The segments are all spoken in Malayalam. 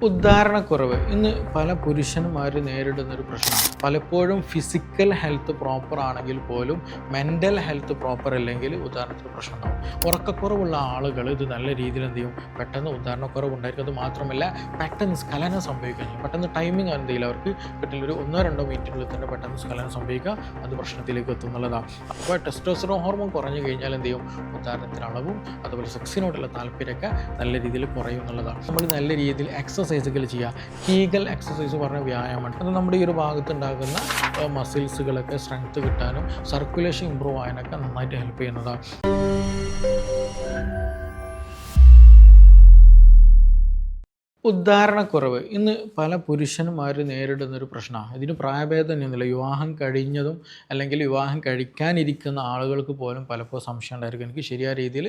ഉദ്ധാരണക്കുറവ് ഇന്ന് പല പുരുഷന്മാരും നേരിടുന്നൊരു പ്രശ്നമാണ്. പലപ്പോഴും ഫിസിക്കൽ ഹെൽത്ത് പ്രോപ്പർ ആണെങ്കിൽ പോലും മെൻ്റൽ ഹെൽത്ത് പ്രോപ്പർ അല്ലെങ്കിൽ ഉദാഹരണത്തിന് പ്രശ്നം ഉണ്ടാവും. ഉറക്കക്കുറവുള്ള ആളുകൾ ഇത് നല്ല രീതിയിൽ എന്ത് ചെയ്യും, പെട്ടെന്ന് ഉദ്ധാരണക്കുറവ് ഉണ്ടായിരിക്കും. അത് മാത്രമല്ല പെട്ടെന്ന് സ്ഖലനം സംഭവിക്കാൻ ചെയ്യും. പെട്ടെന്ന് ടൈമിംഗ് എന്തെങ്കിലും അവർക്ക് കിട്ടില്ല, ഒരു 1-2 മിനിറ്റിനുള്ളിൽ തന്നെ പെട്ടെന്ന് സ്ഖലനം സംഭവിക്കുക, അത് പ്രശ്നത്തിലേക്ക് എത്തുന്നുള്ളതാണ്. അപ്പോൾ ടെസ്റ്റോസ്റ്ററോൺ ഹോർമോൺ കുറഞ്ഞു കഴിഞ്ഞാൽ എന്ത് ചെയ്യും, ഉദ്ധാരണത്തിന് അളവും അതുപോലെ സെക്സിനോടുള്ള താല്പര്യമൊക്കെ നല്ല രീതിയിൽ കുറയും എന്നുള്ളതാണ്. നമ്മൾ നല്ല രീതിയിൽ എക്സസൈസുകൾ ചെയ്യുക. കീഗൽ എക്സസൈസ് പറഞ്ഞ വ്യായാമമാണ്. അത് നമ്മുടെ ഈ ഒരു ഭാഗത്ത് ഉണ്ടാകുന്ന മസിൽസുകളൊക്കെ സ്ട്രെങ്ത് കിട്ടാനും സർക്കുലേഷൻ ഇമ്പ്രൂവ് ആകാനൊക്കെ നന്നായിട്ട് ഹെൽപ്പ് ചെയ്യുന്നതാണ്. ഉദ്ധാരണക്കുറവ് ഇന്ന് പല പുരുഷന്മാരും നേരിടുന്നൊരു പ്രശ്നമാണ്. ഇതിന് പ്രായഭേദമൊന്നുമില്ല. വിവാഹം കഴിഞ്ഞതും അല്ലെങ്കിൽ വിവാഹം കഴിക്കാനിരിക്കുന്ന ആളുകൾക്ക് പോലും പലപ്പോഴും സംശയം ഉണ്ടായിരിക്കും, എനിക്ക് ശരിയായ രീതിയിൽ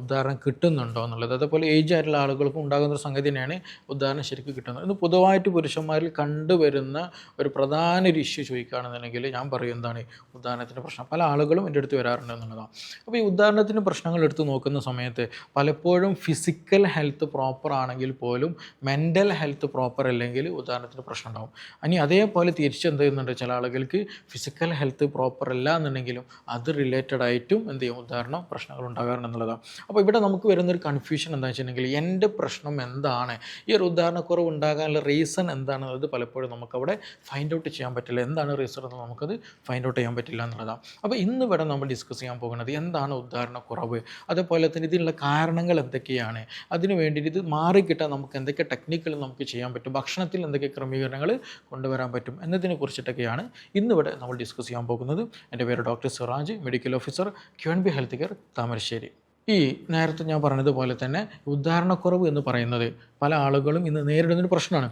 ഉദ്ധാരണം കിട്ടുന്നുണ്ടോ എന്നുള്ളത്. അതേപോലെ ഏജ് ആയിട്ടുള്ള ആളുകൾക്കും ഉണ്ടാകുന്ന ഒരു സംഗതി തന്നെയാണ് ഉദ്ധാരണം ശരിക്കും കിട്ടുന്നത്. ഇന്ന് പൊതുവായിട്ട് പുരുഷന്മാരിൽ കണ്ടുവരുന്ന ഒരു പ്രധാന ഒരു ഇഷ്യൂ ചോദിക്കുകയാണെന്നുണ്ടെങ്കിൽ ഞാൻ പറയും എന്താണ് ഉദ്ധാരണത്തിൻ്റെ പ്രശ്നം. പല ആളുകളും എൻ്റെ അടുത്ത് വരാറുണ്ട് എന്നുള്ളതാണ്. അപ്പോൾ ഈ ഉദ്ധാരണത്തിൻ്റെ പ്രശ്നങ്ങൾ എടുത്ത് നോക്കുന്ന സമയത്ത് പലപ്പോഴും ഫിസിക്കൽ ഹെൽത്ത് പ്രോപ്പർ ആണെങ്കിൽ പോലും മെൻ്റൽ ഹെൽത്ത് പ്രോപ്പർ അല്ലെങ്കിൽ ഉദാഹരണത്തിന് പ്രശ്നം ഉണ്ടാവും. ഇനി അതേപോലെ തിരിച്ചെന്ത് ചെയ്യുന്നുണ്ട്, ചില ആളുകൾക്ക് ഫിസിക്കൽ ഹെൽത്ത് പ്രോപ്പർ അല്ല എന്നുണ്ടെങ്കിലും അത് റിലേറ്റഡ് ആയിട്ടും എന്ത് ചെയ്യും, ഉദാഹരണം പ്രശ്നങ്ങൾ ഉണ്ടാകാറുണ്ടെന്നുള്ളതാണ്. അപ്പോൾ ഇവിടെ നമുക്ക് വരുന്നൊരു കൺഫ്യൂഷൻ എന്താണെന്ന് വെച്ചിട്ടുണ്ടെങ്കിൽ എൻ്റെ പ്രശ്നം എന്താണ്, ഈ ഒരു ഉദാഹരണക്കുറവ് ഉണ്ടാകാനുള്ള റീസൺ എന്താണെന്നുള്ളത് പലപ്പോഴും നമുക്കവിടെ ഫൈൻഡ് ഔട്ട് ചെയ്യാൻ പറ്റില്ല. എന്താണ് റീസൺ എന്ന് നമുക്കത് ഫൈൻഡ് ഔട്ട് ചെയ്യാൻ പറ്റില്ല എന്നുള്ളതാണ്. അപ്പോൾ ഇന്ന് ഇവിടെ നമ്മൾ ഡിസ്കസ് ചെയ്യാൻ പോകുന്നത് എന്താണ് ഉദാഹരണക്കുറവ്, അതേപോലെ തന്നെ ഇതിനുള്ള കാരണങ്ങൾ എന്തൊക്കെയാണ്, അതിന് വേണ്ടിയിട്ട് ഇത് മാറിക്കിട്ടാൻ നമുക്ക് എന്തൊക്കെ ടെക്നിക്കുകൾ നമുക്ക് ചെയ്യാൻ പറ്റും, ഭക്ഷണത്തിൽ എന്തൊക്കെ ക്രമീകരണങ്ങൾ കൊണ്ടുവരാൻ പറ്റും എന്നതിനെ കുറിച്ചിട്ടൊക്കെയാണ് ഇന്നിവിടെ നമ്മൾ ഡിസ്കസ് ചെയ്യാൻ പോകുന്നത്. എൻ്റെ പേര് doctor Siraj, medical officer, QNB health care, Thamarassery. ഈ നേരത്തെ ഞാൻ പറഞ്ഞതുപോലെ തന്നെ ഉദ്ധാരണക്കുറവ് എന്ന് പറയുന്നത് പല ആളുകളും ഇന്ന് നേരിടുന്നൊരു പ്രശ്നമാണ്.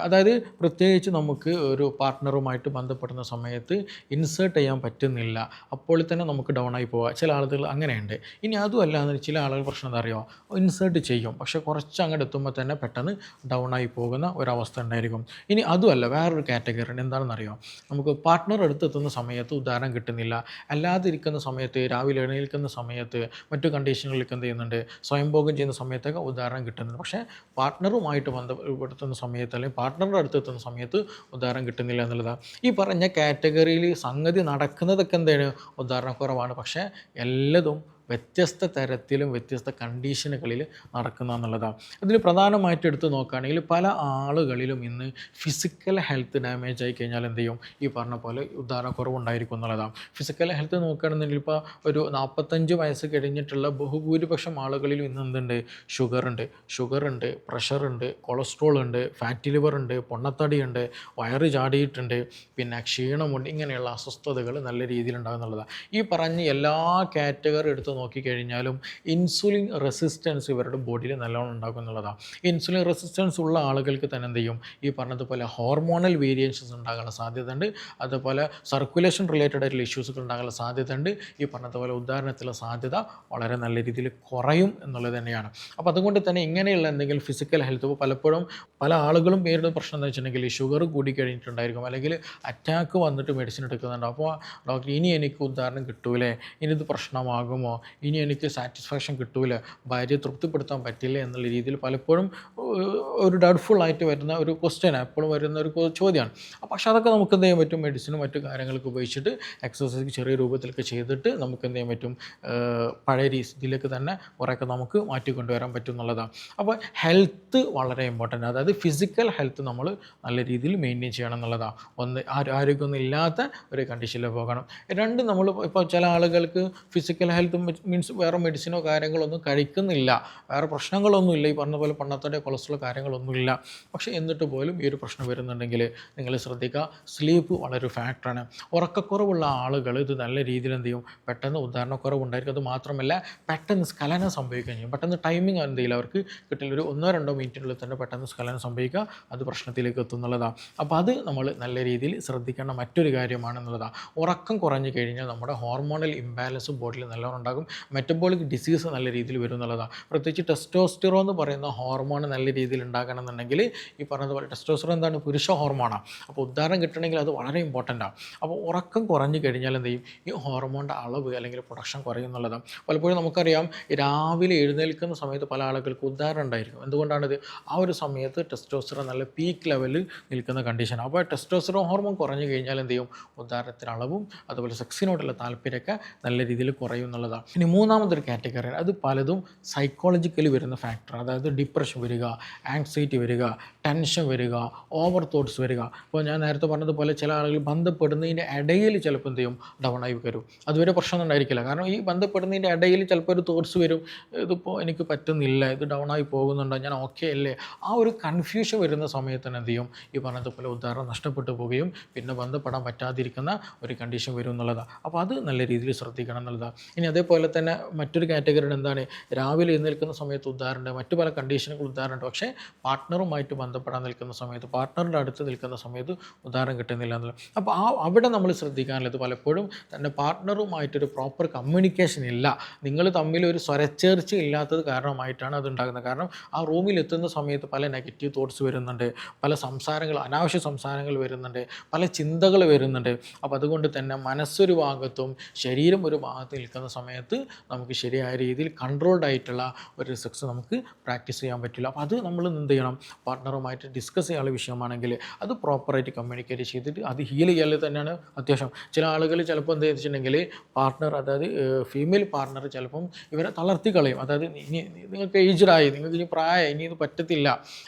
അതായത് പ്രത്യേകിച്ച് നമുക്ക് ഒരു പാർട്ട്ണറുമായിട്ട് ബന്ധപ്പെടുന്ന സമയത്ത് ഇൻസേർട്ട് ചെയ്യാൻ പറ്റുന്നില്ല, അപ്പോൾ തന്നെ നമുക്ക് ഡൗൺ ആയി പോവുക. ചില ആളുകൾ അങ്ങനെയുണ്ട്. ഇനി അതുമല്ല എന്ന് ചില ആളുകൾ പ്രശ്നം എന്താ അറിയുമോ, ഇൻസേർട്ട് ചെയ്യും പക്ഷേ കുറച്ച് അങ്ങോട്ട് എത്തുമ്പോൾ തന്നെ പെട്ടെന്ന് ഡൗൺ ആയി പോകുന്ന ഒരവസ്ഥ ഉണ്ടായിരിക്കും. ഇനി അതുമല്ല വേറൊരു കാറ്റഗറി ഉണ്ട്. എന്താണെന്ന് അറിയാം, നമുക്ക് പാർട്ട്ണർ അടുത്തെത്തുന്ന സമയത്ത് ഉദാഹരണം കിട്ടുന്നില്ല, അല്ലാതിരിക്കുന്ന സമയത്ത് രാവിലെ എഴുന്നേൽക്കുന്ന സമയത്ത് മറ്റു കണ്ടീഷനുകളിലേക്ക് എന്ത് ചെയ്യുന്നുണ്ട്, സ്വയംഭോഗം ചെയ്യുന്ന സമയത്തൊക്കെ ഉദാഹരണം കിട്ടുന്നുണ്ട്. പക്ഷേ പാർട്ട്ണറുമായിട്ട് ബന്ധപ്പെടുത്തുന്ന സമയത്ത് അല്ലെങ്കിൽ പാർട്ട്ണറുടെ അടുത്തെത്തുന്ന സമയത്ത് ഉദാഹരണം കിട്ടുന്നില്ല എന്നുള്ളതാണ്. ഈ പറഞ്ഞ കാറ്റഗറിയിൽ സംഗതി നടക്കുന്നതൊക്കെ എന്താണ്, ഉദാഹരണക്കുറവാണ്. പക്ഷേ എല്ലതും വ്യത്യസ്ത തരത്തിലും വ്യത്യസ്ത കണ്ടീഷനുകളിൽ നടക്കുന്ന എന്നുള്ളതാണ്. അതിന് പ്രധാനമായിട്ട് എടുത്ത് നോക്കുകയാണെങ്കിൽ പല ആളുകളിലും ഇന്ന് ഫിസിക്കൽ ഹെൽത്ത് ഡാമേജ് ആയി കഴിഞ്ഞാൽ എന്ത് ചെയ്യും, ഈ പറഞ്ഞ പോലെ ഉദാഹരണക്കുറവ് ഉണ്ടായിരിക്കും എന്നുള്ളതാണ്. ഫിസിക്കൽ ഹെൽത്ത് നോക്കുകയാണെന്നുണ്ടെങ്കിൽ ഇപ്പോൾ ഒരു 45 വയസ്സ് കഴിഞ്ഞിട്ടുള്ള ബഹുഭൂരിപക്ഷം ആളുകളിലും ഇന്ന് എന്തുണ്ട്, ഷുഗറുണ്ട്, പ്രഷറുണ്ട്, കൊളസ്ട്രോൾ ഉണ്ട്, ഫാറ്റി ലിവർ ഉണ്ട്, പൊണ്ണത്തടിയുണ്ട്, വയറ് ചാടിയിട്ടുണ്ട്, പിന്നെ ക്ഷീണമുണ്ട്. ഇങ്ങനെയുള്ള അസ്വസ്ഥതകൾ നല്ല രീതിയിൽ ഉണ്ടാകുന്നുള്ളതാണ്. ഈ പറഞ്ഞ എല്ലാ കാറ്റഗറി എടുത്ത് നോക്കിക്കഴിഞ്ഞാലും ഇൻസുലിൻ റെസിസ്റ്റൻസ് ഇവരുടെ ബോഡിയിൽ നല്ലോണം ഉണ്ടാക്കും എന്നുള്ളതാണ്. ഇൻസുലിൻ റെസിസ്റ്റൻസ് ഉള്ള ആളുകൾക്ക് തന്നെ എന്ത് ചെയ്യും, ഈ പറഞ്ഞതുപോലെ ഹോർമോണൽ വേരിയേഷൻസ് ഉണ്ടാകാനുള്ള സാധ്യതയുണ്ട്. അതുപോലെ സർക്കുലേഷൻ റിലേറ്റഡ് ആയിട്ടുള്ള ഇഷ്യൂസുകൾ ഉണ്ടാകാനുള്ള സാധ്യതയുണ്ട്. ഈ പറഞ്ഞതുപോലെ ഉദാഹരണത്തിലുള്ള സാധ്യത വളരെ നല്ല രീതിയിൽ കുറയും എന്നുള്ളത് തന്നെയാണ്. അപ്പോൾ അതുകൊണ്ട് തന്നെ ഇങ്ങനെയുള്ള എന്തെങ്കിലും ഫിസിക്കൽ ഹെൽത്ത് പലപ്പോഴും പല ആളുകളും നേരിടുന്ന പ്രശ്നം എന്താ വെച്ചിട്ടുണ്ടെങ്കിൽ ഷുഗർ കൂടി കഴിഞ്ഞിട്ടുണ്ടായിരിക്കും, അല്ലെങ്കിൽ അറ്റാക്ക് വന്നിട്ട് മെഡിസിൻ എടുക്കുന്നുണ്ട്. അപ്പോൾ ഡോക്ടർ ഇനി എനിക്ക് ഉദാഹരണം കിട്ടൂലേ, ഇനി ഇത് പ്രശ്നമാകുമോ, ഇനി എനിക്ക് സാറ്റിസ്ഫാക്ഷൻ കിട്ടൂല, ഭാര്യയെ തൃപ്തിപ്പെടുത്താൻ പറ്റില്ല എന്നുള്ള രീതിയിൽ പലപ്പോഴും ഒരു ഡൗട്ട്ഫുൾ ആയിട്ട് വരുന്ന ഒരു ക്വസ്റ്റ്യനാണ്, എപ്പോഴും വരുന്ന ഒരു ചോദ്യമാണ്. പക്ഷേ അതൊക്കെ നമുക്ക് എന്ത് ചെയ്യാൻ പറ്റും, മെഡിസിനും മറ്റു കാര്യങ്ങളൊക്കെ ഉപയോഗിച്ചിട്ട് എക്സസൈസ് ചെറിയ രൂപത്തിലൊക്കെ ചെയ്തിട്ട് നമുക്ക് എന്ത് ചെയ്യാൻ പറ്റും, പഴയ രീതിയിലേക്ക് തന്നെ കുറേയൊക്കെ നമുക്ക് മാറ്റിക്കൊണ്ടുവരാൻ പറ്റും എന്നുള്ളതാണ്. അപ്പോൾ ഹെൽത്ത് വളരെ ഇമ്പോർട്ടൻ്റ്, അതായത് ഫിസിക്കൽ ഹെൽത്ത് നമ്മൾ നല്ല രീതിയിൽ മെയിൻറ്റെയിൻ ചെയ്യണം എന്നുള്ളതാണ്. ഒന്ന്, ആരോഗ്യമൊന്നും ഇല്ലാത്ത ഒരു കണ്ടീഷനിൽ പോകണം. രണ്ട്, നമ്മൾ ഇപ്പോൾ ചില ആളുകൾക്ക് ഫിസിക്കൽ ഹെൽത്ത് മീൻസ് വേറെ മെഡിസിനോ കാര്യങ്ങളൊന്നും കഴിക്കുന്നില്ല, വേറെ പ്രശ്നങ്ങളൊന്നുമില്ല, ഈ പറഞ്ഞ പോലെ പണ്ടത്തെ കൊളസ്ട്രോൾ കാര്യങ്ങളൊന്നുമില്ല. പക്ഷേ എന്നിട്ട് പോലും ഈ ഒരു പ്രശ്നം വരുന്നുണ്ടെങ്കിൽ നിങ്ങൾ ശ്രദ്ധിക്കുക, സ്ലീപ്പ് വളരെ ഫാക്ടറാണ്. ഉറക്കക്കുറവുള്ള ആളുകൾ ഇത് നല്ല രീതിയിൽ എന്ത് ചെയ്യും, പെട്ടെന്ന് ഉദാഹരണക്കുറവ് ഉണ്ടായിരിക്കും. അത് മാത്രമല്ല പെട്ടെന്ന് സ്ഖലനം സംഭവിക്കുകയും ചെയ്യും. പെട്ടെന്ന് ടൈമിംഗ് എന്തെങ്കിലും അവർക്ക് കിട്ടില്ല, ഒരു 1-2 മിനിറ്റിനുള്ളിൽ തന്നെ പെട്ടെന്ന് സ്ഖലനം സംഭവിക്കുക, അത് പ്രശ്നത്തിലേക്ക് എത്തുന്നുള്ളതാണ്. അപ്പോൾ അത് നമ്മൾ നല്ല രീതിയിൽ ശ്രദ്ധിക്കേണ്ട മറ്റൊരു കാര്യമാണെന്നുള്ളതാണ്. ഉറക്കം കുറഞ്ഞു കഴിഞ്ഞാൽ നമ്മുടെ ഹോർമോണൽ ഇംബാലൻസും ബോഡിയിൽ നല്ലോണം ഉണ്ടാകും. മെറ്റബോളിക് ഡിസീസ് നല്ല രീതിയിൽ വരും എന്നുള്ളതാണ്. പ്രത്യേകിച്ച് ടെസ്റ്റോസ്റ്റിറോൺ എന്ന് പറയുന്ന ഹോർമോൺ നല്ല രീതിയിൽ ഉണ്ടാകണമെന്നുണ്ടെങ്കിൽ ഈ പറഞ്ഞതുപോലെ ടെസ്റ്റോസ്റ്റിറോൺ എന്താണ്, പുരുഷ ഹോർമോണാണ്. അപ്പോൾ ഉദാഹരണം കിട്ടണമെങ്കിൽ അത് വളരെ ഇമ്പോർട്ടൻ്റാണ്. അപ്പോൾ ഉറക്കം കുറഞ്ഞു കഴിഞ്ഞാൽ എന്ത് ചെയ്യും, ഈ ഹോർമോണിൻ്റെ അളവ് അല്ലെങ്കിൽ പ്രൊഡക്ഷൻ കുറയും എന്നുള്ളതാണ്. പലപ്പോഴും നമുക്കറിയാം രാവിലെ എഴുന്നേൽക്കുന്ന സമയത്ത് പല ആളുകൾക്ക് ഉദാഹരണം ഉണ്ടായിരിക്കും. എന്തുകൊണ്ടാണിത്? ആ ഒരു സമയത്ത് ടെസ്റ്റോസ്റ്റിറോൺ നല്ല പീക്ക് ലെവലിൽ നിൽക്കുന്ന കണ്ടീഷൻ. അപ്പോൾ ടെസ്റ്റോസ്റ്റിറോൺ ഹോർമോൺ കുറഞ്ഞു കഴിഞ്ഞാൽ എന്ത് ചെയ്യും, ഉദാഹരണത്തിന് അളവും അതുപോലെ സെക്സിനോടുള്ള താല്പര്യമൊക്കെ നല്ല രീതിയിൽ കുറയും എന്നുള്ളതാണ്. ഇനി മൂന്നാമതൊരു കാറ്റഗറി, അത് പലതും സൈക്കോളജിക്കലി വരുന്ന ഫാക്ടർ. അതായത് ഡിപ്രഷൻ വരിക, ആങ്സൈറ്റി വരിക, ടെൻഷൻ വരിക, ഓവർ തോട്ട്സ് വരിക. ഇപ്പോൾ ഞാൻ നേരത്തെ പറഞ്ഞതുപോലെ ചില ആളുകൾ ബന്ധപ്പെടുന്നതിൻ്റെ ഇടയിൽ ചിലപ്പോൾ എന്ത് ചെയ്യും, ഡൗൺ ആയി വരും. അതുവരെ പ്രശ്നമൊന്നും ഉണ്ടായിരിക്കില്ല. കാരണം ഈ ബന്ധപ്പെടുന്നതിൻ്റെ ഇടയിൽ ചിലപ്പോൾ ഒരു തോട്ട്സ് വരും, ഇതിപ്പോൾ എനിക്ക് പറ്റുന്നില്ല, ഇത് ഡൗൺ ആയി പോകുന്നുണ്ടോ, ഞാൻ ഓക്കെ അല്ലേ. ആ ഒരു കൺഫ്യൂഷൻ വരുന്ന സമയത്തിന് എന്ത് ചെയ്യും, ഈ പറഞ്ഞതുപോലെ ഉദാഹരണം നഷ്ടപ്പെട്ടു പോവുകയും പിന്നെ ബന്ധപ്പെടാൻ പറ്റാതിരിക്കുന്ന ഒരു കണ്ടീഷൻ വരും എന്നുള്ളതാണ്. അപ്പോൾ അത് നല്ല രീതിയിൽ ശ്രദ്ധിക്കണം എന്നുള്ളതാണ്. ഇനി അതേപോലെ തന്നെ മറ്റൊരു കാറ്റഗറി എന്താണ്, രാവിലെ എഴുന്നേൽക്കുന്ന സമയത്ത് ഉദാഹരണം, മറ്റു പല കണ്ടീഷനുകൾ ഉദാഹരണം, പക്ഷേ പാർട്ട്ണറുമായിട്ട് ബന്ധപ്പെടാൻ നിൽക്കുന്ന സമയത്ത്, പാർട്ട്ണറുടെ അടുത്ത് നിൽക്കുന്ന സമയത്ത് ഉദാഹരണം കിട്ടുന്നില്ല എന്നുള്ളത്. അപ്പോൾ അവിടെ നമ്മൾ ശ്രദ്ധിക്കാനുള്ളത് പലപ്പോഴും തൻ്റെ പാർട്ട്ണറുമായിട്ടൊരു പ്രോപ്പർ കമ്മ്യൂണിക്കേഷൻ ഇല്ല, നിങ്ങൾ തമ്മിൽ ഒരു സ്വരച്ചേർച്ച ഇല്ലാത്തത് കാരണമായിട്ടാണ് അത് ഉണ്ടാകുന്നത്. കാരണം ആ റൂമിൽ എത്തുന്ന സമയത്ത് പല നെഗറ്റീവ് തോട്ട്സ് വരുന്നുണ്ട്, പല സംസാരങ്ങൾ, അനാവശ്യ സംസാരങ്ങൾ വരുന്നുണ്ട്, പല ചിന്തകൾ വരുന്നുണ്ട്. അപ്പോൾ അതുകൊണ്ട് തന്നെ മനസ്സൊരു ഭാഗത്തും ശരീരം ഒരു ഭാഗത്ത് നിൽക്കുന്ന സമയത്ത് നമുക്ക് ശരിയായ രീതിയിൽ കൺട്രോൾഡ് ആയിട്ടുള്ള ഒരു സെക്സ് നമുക്ക് പ്രാക്ടീസ് ചെയ്യാൻ പറ്റില്ല. അപ്പോൾ അത് നമ്മൾ എന്ത് ചെയ്യണം, പാർട്ട്ണറുമായിട്ട് ഡിസ്കസ് ചെയ്യാനുള്ള വിഷയമാണെങ്കിൽ അത് പ്രോപ്പറായിട്ട് കമ്മ്യൂണിക്കേറ്റ് ചെയ്തിട്ട് അത് ഹീൽ ചെയ്യാൻ തന്നെയാണ് അത്യാവശ്യം. ചില ആളുകൾ ചിലപ്പോൾ എന്താ വെച്ചിട്ടുണ്ടെങ്കിൽ പാർട്ട്ണർ, അതായത് ഫീമെയിൽ പാർട്ട്ണർ ചിലപ്പം ഇവരെ തളർത്തി കളയും. അതായത് ഇനി നിങ്ങൾക്ക് ഏജ്ഡായി, നിങ്ങൾക്ക് ഇനി പ്രായമായി, ഇനി ഇത് പറ്റത്തില്ല,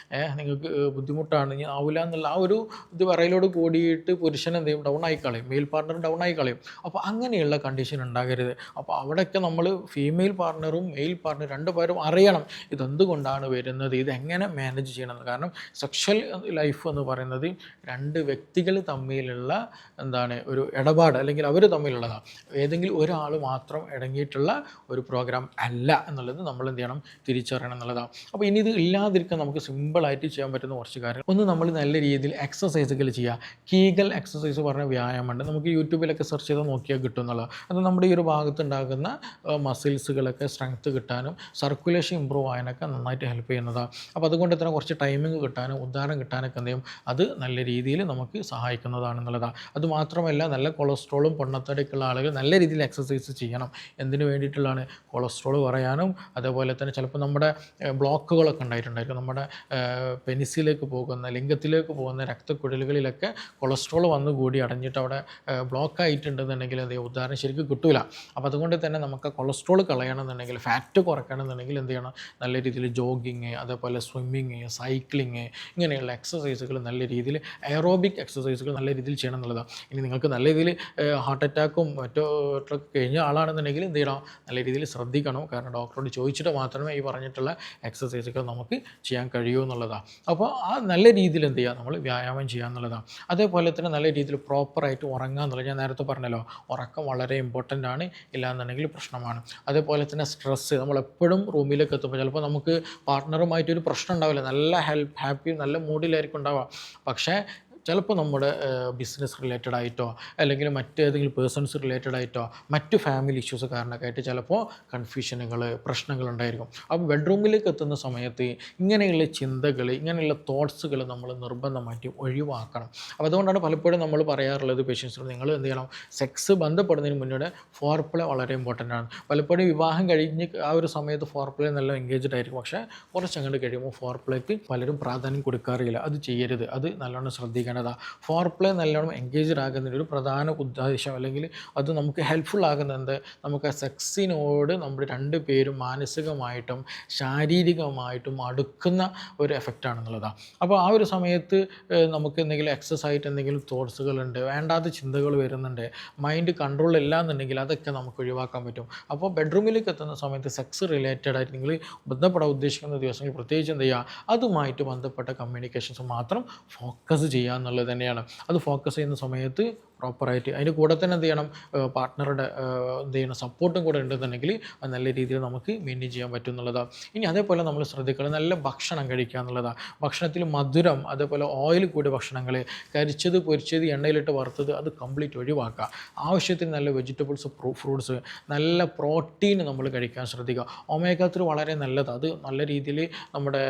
നിങ്ങൾക്ക് ബുദ്ധിമുട്ടാണ്, ഇനി ആവില്ല എന്നുള്ള ആ ഒരു ഇത് പറയലോട് കൂടിയിട്ട് പുരുഷൻ എന്ത് ചെയ്യും, ഡൗൺ ആയി കളയും, മെയിൽ പാർട്ട്ണർ ഡൗൺ ആയി കളയും. അപ്പോൾ അങ്ങനെയുള്ള കണ്ടീഷൻ ഉണ്ടാകരുത്. അപ്പോൾ അവിടെയൊക്കെ നമ്മൾ ഫീമെയിൽ പാർട്ട്ണറും മെയിൽ പാർട്ട്ണർ രണ്ടുപേരും അറിയണം ഇതെന്തുകൊണ്ടാണ് വരുന്നത്, ഇതെങ്ങനെ മാനേജ് ചെയ്യണം. കാരണം സെക്ഷൽ ലൈഫ് എന്ന് പറയുന്നത് രണ്ട് വ്യക്തികൾ തമ്മിലുള്ള എന്താണ് ഒരു ഇടപാട്, അല്ലെങ്കിൽ അവർ തമ്മിലുള്ളതാണ്. ഏതെങ്കിലും ഒരാൾ മാത്രം അടങ്ങിയിട്ടുള്ള ഒരു പ്രോഗ്രാം അല്ല എന്നുള്ളത് നമ്മൾ എന്ത് ചെയ്യണം, തിരിച്ചറിയണം എന്നുള്ളതാണ്. അപ്പോൾ ഇനി ഇത് ഇല്ലാതിരിക്കാൻ നമുക്ക് സിമ്പിളായിട്ട് ചെയ്യാൻ പറ്റുന്ന കുറച്ച് കാര്യങ്ങൾ. ഒന്ന്, നമ്മൾ നല്ല രീതിയിൽ എക്സസൈസുകൾ ചെയ്യുക. കീഗൽ എക്സസൈസ് പറഞ്ഞ വ്യായാമമുണ്ട്, നമുക്ക് യൂട്യൂബിലൊക്കെ സെർച്ച് ചെയ്താൽ നോക്കിയാൽ കിട്ടും എന്നുള്ളത്. അത് നമ്മുടെ ഈ ഒരു ഭാഗത്തുണ്ടാകുന്ന മസിൽസുകളൊക്കെ സ്ട്രെങ്ത്ത് കിട്ടാനും സർക്കുലേഷൻ ഇമ്പ്രൂവ് ആകാനൊക്കെ നന്നായിട്ട് ഹെൽപ്പ് ചെയ്യുന്നതാണ്. അപ്പോൾ അതുകൊണ്ട് തന്നെ കുറച്ച് ടൈമിങ് കിട്ടാനും ഉദാഹരണം കിട്ടാനൊക്കെ എന്ത് ചെയ്യും, അത് നല്ല രീതിയിൽ നമുക്ക് സഹായിക്കുന്നതാണെന്നുള്ളതാണ്. അതുമാത്രമല്ല, നല്ല കൊളസ്ട്രോളും പൊണ്ണത്തടിയൊക്കെയുള്ള ആളുകൾ നല്ല രീതിയിൽ എക്സസൈസ് ചെയ്യണം. എന്തിനു വേണ്ടിയിട്ടുള്ളതാണ്, കൊളസ്ട്രോൾ കുറയാനും അതേപോലെ തന്നെ ചിലപ്പോൾ നമ്മുടെ ബ്ലോക്കുകളൊക്കെ ഉണ്ടായിട്ടുണ്ടായിരിക്കും, നമ്മുടെ പെനിസിലേക്ക് പോകുന്ന, ലിംഗത്തിലേക്ക് പോകുന്ന രക്തക്കുഴലുകളിലൊക്കെ കൊളസ്ട്രോൾ വന്നു കൂടി അടഞ്ഞിട്ട് അവിടെ ബ്ലോക്ക് ആയിട്ടുണ്ടെന്നുണ്ടെങ്കിൽ എന്ത് ചെയ്യും, ഉദാഹരണം ശരിക്കും കിട്ടൂല. അപ്പോൾ അതുകൊണ്ട് തന്നെ നമുക്ക് കൊളസ്ട്രോൾ കളയണമെന്നുണ്ടെങ്കിൽ, ഫാറ്റ് കുറയ്ക്കണമെന്നുണ്ടെങ്കിൽ എന്ത് ചെയ്യണം, നല്ല രീതിയിൽ ജോഗിങ്, അതേപോലെ സ്വിമ്മിങ്, സൈക്ലിങ്, ഇങ്ങനെയുള്ള എക്സസൈസുകൾ നല്ല രീതിയിൽ, എയറോബിക് എക്സസൈസുകൾ നല്ല രീതിയിൽ ചെയ്യണം എന്നുള്ളതാണ്. ഇനി നിങ്ങൾക്ക് നല്ല രീതിയിൽ ഹാർട്ട് അറ്റാക്കും മറ്റൊക്കെ കഴിഞ്ഞ ആളാണെന്നുണ്ടെങ്കിൽ എന്ത് ചെയ്യണം, നല്ല രീതിയിൽ ശ്രദ്ധിക്കണം. കാരണം ഡോക്ടറോട് ചോദിച്ചിട്ട് മാത്രമേ ഈ പറഞ്ഞിട്ടുള്ള എക്സസൈസുകൾ നമുക്ക് ചെയ്യാൻ കഴിയൂ എന്നുള്ളതാണ്. അപ്പോൾ ആ നല്ല രീതിയിൽ എന്ത് ചെയ്യുക, നമ്മൾ വ്യായാമം ചെയ്യുക എന്നുള്ളതാണ്. അതേപോലെ തന്നെ നല്ല രീതിയിൽ പ്രോപ്പറായിട്ട് ഉറങ്ങുക എന്നുള്ളത് ഞാൻ നേരത്തെ പറഞ്ഞല്ലോ, ഉറക്കം വളരെ ഇമ്പോർട്ടൻ്റ് ആണ്, ഇല്ലാന്നുണ്ടെങ്കിൽ പ്രശ്നമാണ്. അതേപോലെ തന്നെ സ്ട്രെസ്സ്, നമ്മളെപ്പോഴും റൂമിലേക്ക് എത്തുമ്പോൾ ചിലപ്പോൾ നമുക്ക് പാർട്ട്ണറുമായിട്ടൊരു പ്രശ്നം ഉണ്ടാവില്ല, നല്ല ഹാപ്പി നല്ല മൂഡിലായിരിക്കും ഉണ്ടാവുക. പക്ഷേ ചിലപ്പോൾ നമ്മുടെ ബിസിനസ് റിലേറ്റഡ് ആയിട്ടോ അല്ലെങ്കിൽ മറ്റേതെങ്കിലും പേഴ്സൺസ് റിലേറ്റഡ് ആയിട്ടോ മറ്റ് ഫാമിലി ഇഷ്യൂസ് കാരണമൊക്കെ ആയിട്ട് ചിലപ്പോൾ കൺഫ്യൂഷനുകൾ, പ്രശ്നങ്ങളുണ്ടായിരിക്കും. അപ്പോൾ ബെഡ്റൂമിലേക്ക് എത്തുന്ന സമയത്ത് ഇങ്ങനെയുള്ള ചിന്തകൾ, ഇങ്ങനെയുള്ള തോട്ട്സുകൾ നമ്മൾ നിർബന്ധമായിട്ട് ഒഴിവാക്കണം. അപ്പോൾ അതുകൊണ്ടാണ് പലപ്പോഴും നമ്മൾ പറയാറുള്ളത് പേഷ്യൻസിനോട്, നിങ്ങൾ എന്ത് ചെയ്യണം, സെക്സ് ബന്ധപ്പെടുന്നതിന് മുന്നേ ഫോർപ്ലേ വളരെ ഇമ്പോർട്ടൻ്റ് ആണ്. പലപ്പോഴും വിവാഹം കഴിഞ്ഞ് ആ ഒരു സമയത്ത് ഫോർപ്ലേ നല്ല എൻഗേജ്ഡ് ആയിരിക്കും, പക്ഷേ കുറച്ചങ്ങോട്ട് കഴിയുമ്പോൾ ഫോർപ്ലേക്ക് പലരും പ്രാധാന്യം കൊടുക്കാറില്ല. അത് ചെയ്യരുത്, അത് നല്ലോണം ശ്രദ്ധിക്കണം. ഫോർപ്ലേ നല്ലോണം എൻഗേജ്ഡ് ആകുന്നതിന് ഒരു പ്രധാന ഉദ്ദേശം, അല്ലെങ്കിൽ അത് നമുക്ക് ഹെൽപ്ഫുൾ ആകുന്നത് നമുക്ക് ആ സെക്സിനോട് നമ്മൾ രണ്ടുപേരും മാനസികമായിട്ടും ശാരീരികമായിട്ടും അടുക്കുന്ന ഒരു എഫക്റ്റാണെന്നുള്ളതാണ്. അപ്പോൾ ആ ഒരു സമയത്ത് നമുക്ക് എന്തെങ്കിലും എക്സസ് ആയിട്ട് എന്തെങ്കിലും തോട്ട്സുകളുണ്ട്, വേണ്ടാത്ത ചിന്തകൾ വരുന്നുണ്ട്, മൈൻഡ് കൺട്രോൾ ഇല്ല എന്നുണ്ടെങ്കിൽ അതൊക്കെ നമുക്ക് ഒഴിവാക്കാൻ പറ്റും. അപ്പോൾ ബെഡ്റൂമിലേക്ക് എത്തുന്ന സമയത്ത് സെക്സ് റിലേറ്റഡ് ആയിട്ട് നിങ്ങൾ ബന്ധപ്പെടാൻ ഉദ്ദേശിക്കുന്ന ദിവസങ്ങളിൽ പ്രത്യേകിച്ച് എന്ത് ചെയ്യുക, അതുമായിട്ട് ബന്ധപ്പെട്ട കമ്മ്യൂണിക്കേഷൻസ് മാത്രം ഫോക്കസ് ചെയ്യുക എന്നുള്ളത് തന്നെയാണ്. അത് ഫോക്കസ് ചെയ്യുന്ന സമയത്ത് പ്രോപ്പറായിട്ട്. അതിൻ്റെ കൂടെ തന്നെ എന്ത് ചെയ്യണം, പാർട്ട്ണറുടെ എന്ത് ചെയ്യണം സപ്പോർട്ടും കൂടെ ഉണ്ടെന്നുണ്ടെങ്കിൽ അത് നല്ല രീതിയിൽ നമുക്ക് മെയിൻറ്റെയിൻ ചെയ്യാൻ പറ്റും എന്നുള്ളതാണ്. ഇനി അതേപോലെ നമ്മൾ ശ്രദ്ധിക്കണം, നല്ല ഭക്ഷണം കഴിക്കുക എന്നുള്ളതാണ്. ഭക്ഷണത്തിൽ മധുരം, അതേപോലെ ഓയിൽ കൂടിയ ഭക്ഷണങ്ങൾ, കരിച്ചത് പൊരിച്ചത് എണ്ണയിലിട്ട് വറുത്തത് അത് കംപ്ലീറ്റ് ഒഴിവാക്കുക. ആവശ്യത്തിന് നല്ല വെജിറ്റബിൾസ്, ഫ്രൂട്ട്സ്, നല്ല പ്രോട്ടീൻ നമ്മൾ കഴിക്കാൻ ശ്രദ്ധിക്കുക. ഒമേഗ 3 വളരെ നല്ലതാണ്. അത് നല്ല രീതിയിൽ നമ്മുടെ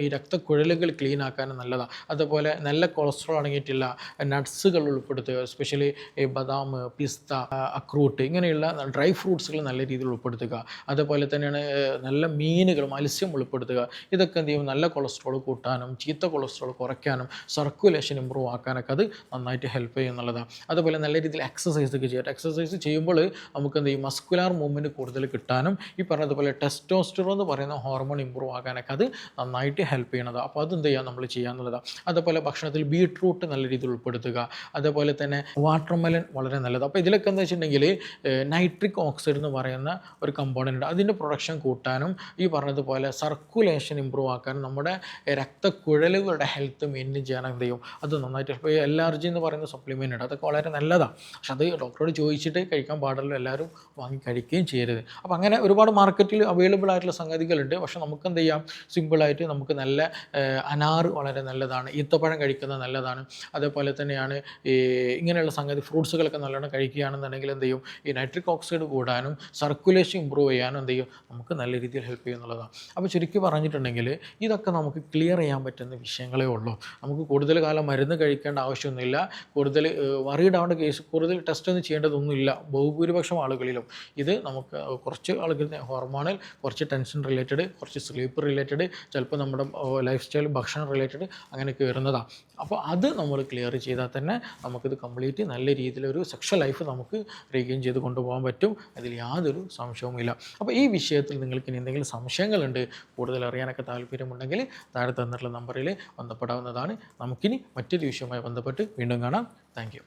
ഈ രക്തക്കുഴലുകൾ ക്ലീൻ ആക്കാനും നല്ലതാണ്. അതുപോലെ നല്ല കൊളസ്ട്രോൾ അടങ്ങിയിട്ടില്ല നട്ട്സുകൾ ഉൾപ്പെടുത്തുക, എസ്പെഷ്യലി ബദാം, പിസ്ത, അക്രൂട്ട് ഇങ്ങനെയുള്ള ഡ്രൈ ഫ്രൂട്ട്സുകൾ നല്ല രീതിയിൽ ഉൾപ്പെടുത്തുക. അതുപോലെ തന്നെയാണ് നല്ല മീനുകൾ, മത്സ്യം ഉൾപ്പെടുത്തുക. ഇതൊക്കെ എന്ത് ചെയ്യും, നല്ല കൊളസ്ട്രോൾ കൂട്ടാനും ചീത്ത കൊളസ്ട്രോൾ കുറയ്ക്കാനും സർക്കുലേഷൻ ഇമ്പ്രൂവ് ആക്കാനൊക്കെ അത് നന്നായിട്ട് ഹെൽപ്പ് ചെയ്യും എന്നുള്ളതാണ്. അതുപോലെ നല്ല രീതിയിൽ എക്സസൈസ് ഒക്കെ ചെയ്യുക. എക്സസൈസ് ചെയ്യുമ്പോൾ നമുക്ക് എന്ത് ചെയ്യും, മസ്കുലാർ മൂവ്മെൻറ്റ് കൂടുതൽ കിട്ടാനും ഈ പറഞ്ഞതുപോലെ ടെസ്റ്റോസ്റ്ററോൺ എന്ന് പറയുന്ന ഹോർമോൺ ഇമ്പ്രൂവ് ആക്കാനൊക്കെ അത് നന്നായിട്ട് ഹെൽപ്പ് ചെയ്യണതാണ്. അപ്പോൾ അതെന്ത് ചെയ്യാം, നമ്മൾ ചെയ്യാന്നുള്ളതാണ്. അതുപോലെ ഭക്ഷണത്തിൽ ബീട്രൂട്ട് നല്ല രീതിയിൽ ഉൾപ്പെടുത്തുക. അതുപോലെ തന്നെ വാട്ടർമെലൺ വളരെ നല്ലത്. അപ്പോൾ ഇതിലൊക്കെ എന്താ വെച്ചിട്ടുണ്ടെങ്കിൽ നൈട്രിക് ഓക്സൈഡ് എന്ന് പറയുന്ന ഒരു കമ്പോണൻ്റ് ഉണ്ട്. അതിൻ്റെ പ്രൊഡക്ഷൻ കൂട്ടാനും ഈ പറഞ്ഞതുപോലെ സർക്കുലേഷൻ ഇമ്പ്രൂവ് ആക്കാനും നമ്മുടെ രക്തക്കുഴലുകളുടെ ഹെൽത്ത് മെയിൻറ്റെയിൻ ചെയ്യാൻ എന്ത് ചെയ്യും, അത് നന്നായിട്ട് ഇപ്പോൾ LRG എന്ന് പറയുന്ന സപ്ലിമെൻ്റ് ഉണ്ട്. അതൊക്കെ വളരെ നല്ലതാണ്. പക്ഷെ അത് ഡോക്ടറോട് ചോദിച്ചിട്ട് കഴിക്കാൻ പാടുള്ളൂ, എല്ലാവരും വാങ്ങി കഴിക്കുകയും ചെയ്യരുത്. അപ്പോൾ അങ്ങനെ ഒരുപാട് മാർക്കറ്റിൽ അവൈലബിൾ ആയിട്ടുള്ള സംഗതികളുണ്ട്. പക്ഷെ നമുക്ക് എന്ത് ചെയ്യാം, സിമ്പിളായിട്ട് നമുക്ക് നല്ല അനാറ് വളരെ നല്ലതാണ്, ഈത്തപ്പഴം കഴിക്കുന്നത് നല്ലതാണ്. അതേപോലെ തന്നെയാണ് ഈ ഇങ്ങനെയുള്ള സംഗതി ഫ്രൂട്ട്സുകളൊക്കെ നല്ലോണം കഴിക്കുകയാണെന്നുണ്ടെങ്കിൽ എന്ത് ചെയ്യും, ഈ നൈട്രിക് ഓക്സൈഡ് കൂടാനും സർക്കുലേഷൻ ഇമ്പ്രൂവ് ചെയ്യാനും എന്ത് ചെയ്യും, നമുക്ക് നല്ല രീതിയിൽ ഹെൽപ്പ് ചെയ്യുന്നുള്ളതാണ്. അപ്പോൾ ചുരുക്കി പറഞ്ഞിട്ടുണ്ടെങ്കിൽ ഇതൊക്കെ നമുക്ക് ക്ലിയർ ചെയ്യാൻ പറ്റുന്ന വിഷയങ്ങളേ ഉള്ളൂ. നമുക്ക് കൂടുതൽ കാലം മരുന്ന് കഴിക്കേണ്ട ആവശ്യമൊന്നുമില്ല, കൂടുതൽ വറീഡ് ആവേണ്ട കേസ്, കൂടുതൽ ടെസ്റ്റ് ഒന്നും ചെയ്യേണ്ടതൊന്നുമില്ല. ബഹുഭൂരിപക്ഷം ആളുകളിലും ഇത് നമുക്ക് കുറച്ച് ആളുകളിൽ ഹോർമോണൽ, കുറച്ച് ടെൻഷൻ റിലേറ്റഡ്, കുറച്ച് സ്ലീപ്പ് റിലേറ്റഡ്, ചിലപ്പോൾ നമ്മുടെ ലൈഫ് സ്റ്റൈൽ, ഭക്ഷണം റിലേറ്റഡ് അങ്ങനെയൊക്കെ വരുന്നതാണ്. അപ്പോൾ അത് നമ്മൾ ക്ലിയർ ചെയ്താൽ തന്നെ നമുക്കിത് കംപ്ലീറ്റ് നല്ല രീതിയിലൊരു സെക്ഷൽ ലൈഫ് നമുക്ക് റീഗെയിൻ ചെയ്ത് കൊണ്ടുപോകാൻ പറ്റും. അതിൽ യാതൊരു സംശയവുമില്ല. അപ്പോൾ ഈ വിഷയത്തിൽ നിങ്ങൾക്ക് ഇനി എന്തെങ്കിലും സംശയങ്ങളുണ്ട്, കൂടുതൽ അറിയാനൊക്കെ താല്പര്യമുണ്ടെങ്കിൽ താഴെ തന്നിട്ടുള്ള നമ്പറിൽ ബന്ധപ്പെടാവുന്നതാണ്. നമുക്കിനി മറ്റൊരു വിഷയവുമായി ബന്ധപ്പെട്ട് വീണ്ടും കാണാം. Thank you.